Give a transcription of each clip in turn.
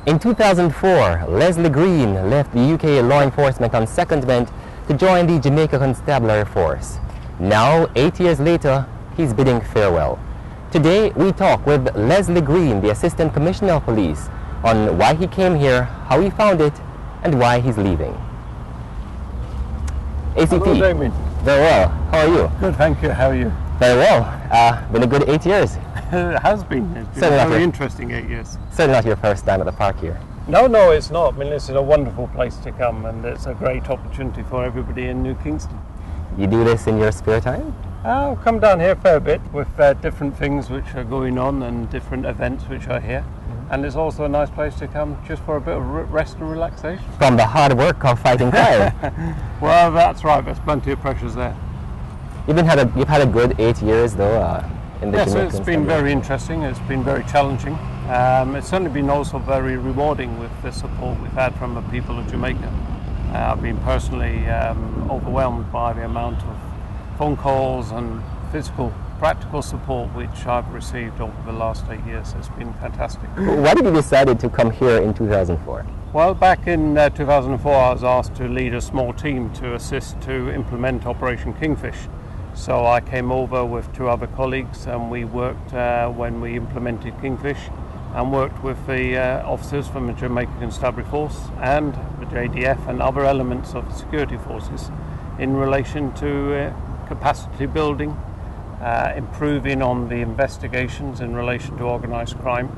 In 2004, Leslie Green left the UK law enforcement on secondment to join the Jamaica Constabulary Force. Now, 8 years later, he's bidding farewell. Today, we talk with Leslie Green, the Assistant Commissioner of Police, on why he came here, how he found it, and why he's leaving. ACP. Hello, Damion. Very well. How are you? Good, thank you. How are you? Very well. Been a good 8 years. It has been. It's been a very interesting 8 years. Certainly not your first time at the park here. No, it's not. I mean, this is a wonderful place to come, and it's a great opportunity for everybody in New Kingston. You do this in your spare time? I'll come down here a fair bit with different things which are going on and different events which are here. And it's also a nice place to come just for a bit of rest and relaxation. From the hard work of fighting crime. Well, that's right. There's plenty of pressures there. You've had a good 8 years though in the Jamaican Yes, it's been very interesting. It's been very challenging. It's certainly been also very rewarding with the support we've had from the people of Jamaica. I've been personally overwhelmed by the amount of phone calls and practical support which I've received over the last 8 years. It's been fantastic. Why did you decide to come here in 2004? Well, back in 2004 I was asked to lead a small team to assist to implement Operation Kingfish. So I came over with 2 other colleagues and we worked when we implemented Kingfish and worked with the officers from the Jamaica Constabulary Force and the JDF and other elements of the security forces in relation to capacity building, improving on the investigations in relation to organised crime,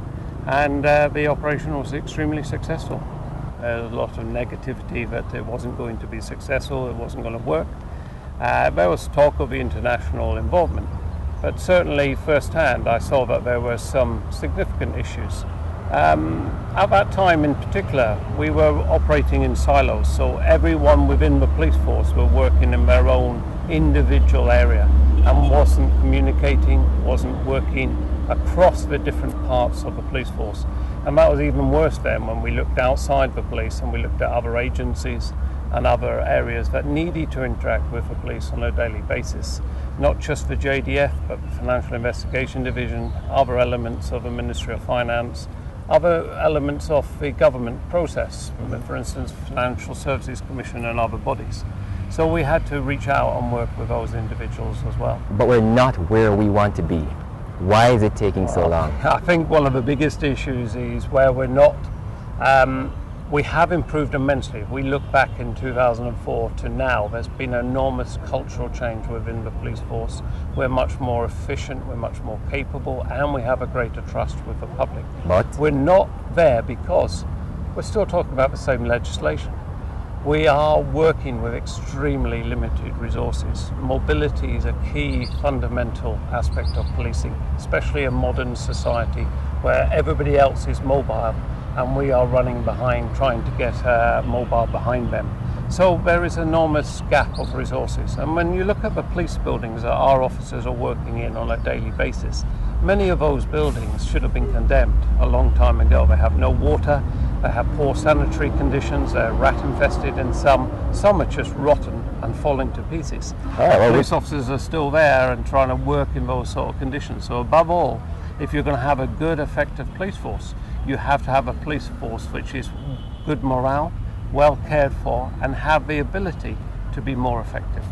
and the operation was extremely successful. There was a lot of negativity that it wasn't going to be successful, it wasn't going to work. There was talk of international involvement, but certainly firsthand I saw that there were some significant issues. At that time in particular, we were operating in silos, so everyone within the police force were working in their own individual area and wasn't communicating, wasn't working across the different parts of the police force. And that was even worse then when we looked outside the police and we looked at other agencies and other areas that needed to interact with the police on a daily basis. Not just the JDF, but the Financial Investigation Division, other elements of the Ministry of Finance, other elements of the government process, for instance, Financial Services Commission and other bodies. So we had to reach out and work with those individuals as well. But we're not where we want to be. Why is it taking so long? I think one of the biggest issues is where we're not. We have improved immensely. If we look back in 2004 to now, there's been an enormous cultural change within the police force. We're much more efficient, we're much more capable, and we have a greater trust with the public. But we're not there because we're still talking about the same legislation. We are working with extremely limited resources. Mobility is a key fundamental aspect of policing, especially in modern society where everybody else is mobile and we are running behind, trying to get mobile behind them. So there is an enormous gap of resources. And when you look at the police buildings that our officers are working in on a daily basis, many of those buildings should have been condemned a long time ago. They have no water, they have poor sanitary conditions, they're rat infested, and some are just rotten and falling to pieces. Police officers are still there and trying to work in those sort of conditions. So above all, if you're going to have a good, effective police force, you have to have a police force which is good morale, well cared for, and have the ability to be more effective.